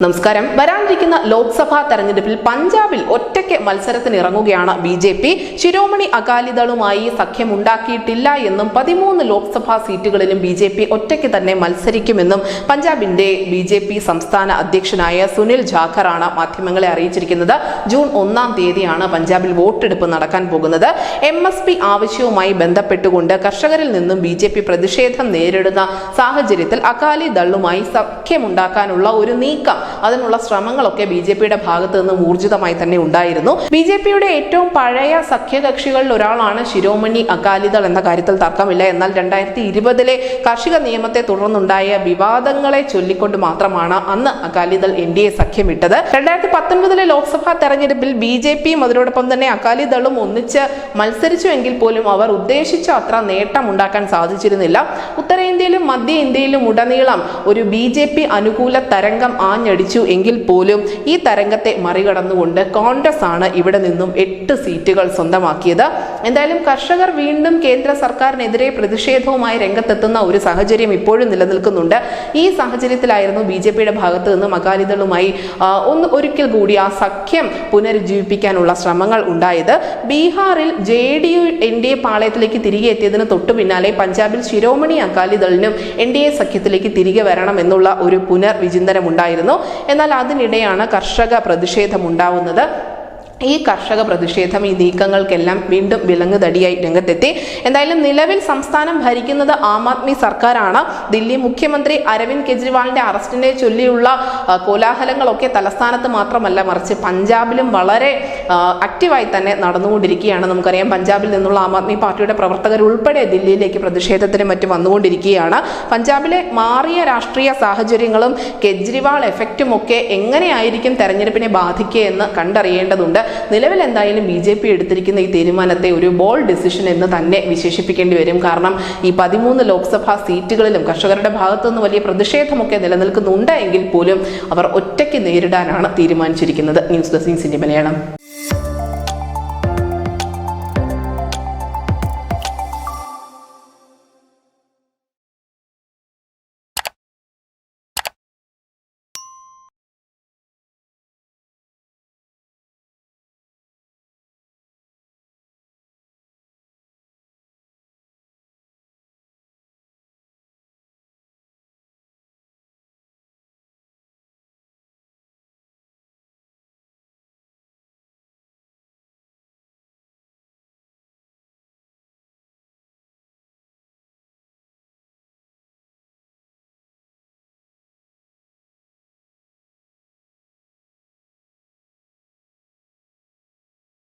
നമസ്കാരം. വരാനിരിക്കുന്ന ലോക്സഭാ തെരഞ്ഞെടുപ്പിൽ പഞ്ചാബിൽ ഒറ്റയ്ക്ക് മത്സരത്തിന് ഇറങ്ങുകയാണ് ബി.ജെ.പി. ശിരോമണി അകാലിദളുമായി സഖ്യമുണ്ടാക്കിയിട്ടില്ല എന്നും 13 ലോക്സഭാ സീറ്റുകളിലും ബി.ജെ.പി. ഒറ്റയ്ക്ക് തന്നെ മത്സരിക്കുമെന്നും പഞ്ചാബിന്റെ ബി.ജെ.പി. സംസ്ഥാന അധ്യക്ഷനായ സുനിൽ ജാഖറാണ് മാധ്യമങ്ങളെ അറിയിച്ചിരിക്കുന്നത്. ജൂൺ 1-ാം തീയതിയാണ് പഞ്ചാബിൽ വോട്ടെടുപ്പ് നടക്കാൻ പോകുന്നത്. MSP ആവശ്യവുമായി ബന്ധപ്പെട്ടുകൊണ്ട് കർഷകരിൽ നിന്നും ബി.ജെ.പി. പ്രതിഷേധം നേരിടുന്ന സാഹചര്യത്തിൽ അകാലിദളുമായി സഖ്യമുണ്ടാക്കാനുള്ള ഒരു നീക്കം, അതിനുള്ള ശ്രമങ്ങളൊക്കെ ബി.ജെ.പിയുടെ ഭാഗത്ത് നിന്ന് ഊർജിതമായി തന്നെ ഉണ്ടായിരുന്നു. ബി.ജെ.പിയുടെ ഏറ്റവും പഴയ സഖ്യകക്ഷികളിൽ ഒരാളാണ് ശിരോമണി അകാലിദൾ എന്ന കാര്യത്തിൽ തർക്കമില്ല. എന്നാൽ 2020-ലെ കാർഷിക നിയമത്തെ തുടർന്നുണ്ടായ വിവാദങ്ങളെ ചൊല്ലിക്കൊണ്ട് മാത്രമാണ് അന്ന് അകാലിദൾ NDA സഖ്യമിട്ടത്. 2019-ലെ ലോക്സഭാ തെരഞ്ഞെടുപ്പിൽ ബി.ജെ.പിയും അതിനോടൊപ്പം തന്നെ അകാലിദളും ഒന്നിച്ച് മത്സരിച്ചുവെങ്കിൽ പോലും അവർ ഉദ്ദേശിച്ച അത്ര നേട്ടം ഉണ്ടാക്കാൻ സാധിച്ചിരുന്നില്ല. ഉത്തരേന്ത്യയിലും മധ്യ ഇന്ത്യയിലും ഉടനീളം ഒരു ബി.ജെ.പി. അനുകൂല തരംഗം ആഞ്ഞടിച്ചു എങ്കിൽ പോലും ഈ തരംഗത്തെ മറികടന്നുകൊണ്ട് കോൺഗ്രസ് ആണ് ഇവിടെ നിന്നും 8 സീറ്റുകൾ സ്വന്തമാക്കിയത്. എന്തായാലും കർഷകർ വീണ്ടും കേന്ദ്ര സർക്കാരിനെതിരെ പ്രതിഷേധവുമായി രംഗത്തെത്തുന്ന ഒരു സാഹചര്യം ഇപ്പോഴും നിലനിൽക്കുന്നുണ്ട്. ഈ സാഹചര്യത്തിലായിരുന്നു ബി.ജെ.പിയുടെ ഭാഗത്ത് നിന്നും അകാലിദളുമായി ഒരിക്കൽ കൂടി ആ സഖ്യം പുനരുജ്ജീവിപ്പിക്കാനുള്ള ശ്രമങ്ങൾ ഉണ്ടായത്. ബീഹാറിൽ JDU NDA പാളയത്തിലേക്ക് തിരികെ എത്തിയതിന് തൊട്ടു പിന്നാലെ പഞ്ചാബിൽ ശിരോമണി അകാലിദളിനും NDA സഖ്യത്തിലേക്ക് തിരികെ വരണം എന്നുള്ള ഒരു പുനർവിചിന്തനം ഉണ്ടായിരുന്നു. എന്നാൽ അതിനിടെയാണ് കർഷക പ്രതിഷേധം ഉണ്ടാവുന്നത്. ഈ കർഷക പ്രതിഷേധം, ഈ നീക്കങ്ങൾക്കെല്ലാം വീണ്ടും വിലങ്ങുതടിയായി രംഗത്തെത്തി. എന്തായാലും നിലവിൽ സംസ്ഥാനം ഭരിക്കുന്നത് ആം ആദ്മി സർക്കാരാണ്. ദില്ലി മുഖ്യമന്ത്രി അരവിന്ദ് കെജ്രിവാളിന്റെ അറസ്റ്റിനെ ചൊല്ലിയുള്ള കോലാഹലങ്ങളൊക്കെ തലസ്ഥാനത്ത് മാത്രമല്ല, മറിച്ച് പഞ്ചാബിലും വളരെ ആക്റ്റീവായി തന്നെ നടന്നുകൊണ്ടിരിക്കുകയാണ്. നമുക്കറിയാം, പഞ്ചാബിൽ നിന്നുള്ള ആം ആദ്മി പാർട്ടിയുടെ പ്രവർത്തകർ ഉൾപ്പെടെ ദില്ലിയിലേക്ക് പ്രതിഷേധത്തിന് മറ്റും വന്നുകൊണ്ടിരിക്കുകയാണ്. പഞ്ചാബിലെ മാറിയ രാഷ്ട്രീയ സാഹചര്യങ്ങളും കെജ്രിവാൾ എഫക്റ്റും ഒക്കെ എങ്ങനെയായിരിക്കും തെരഞ്ഞെടുപ്പിനെ ബാധിക്കുക എന്ന് കണ്ടറിയേണ്ടതുണ്ട്. നിലവിൽ എന്തായാലും ബി.ജെ.പി. എടുത്തിരിക്കുന്ന ഈ തീരുമാനത്തെ ഒരു ബോൾഡ് ഡിസിഷൻ എന്ന് തന്നെ വിശേഷിപ്പിക്കേണ്ടി വരും. കാരണം ഈ 13 ലോക്സഭാ സീറ്റുകളിലും കർഷകരുടെ ഭാഗത്തുനിന്ന് വലിയ പ്രതിഷേധമൊക്കെ നിലനിൽക്കുന്നുണ്ട് എങ്കിൽ പോലും അവർ ഒറ്റയ്ക്ക് നേരിടാനാണ് തീരുമാനിച്ചിരിക്കുന്നത്. News desk India Malayalam.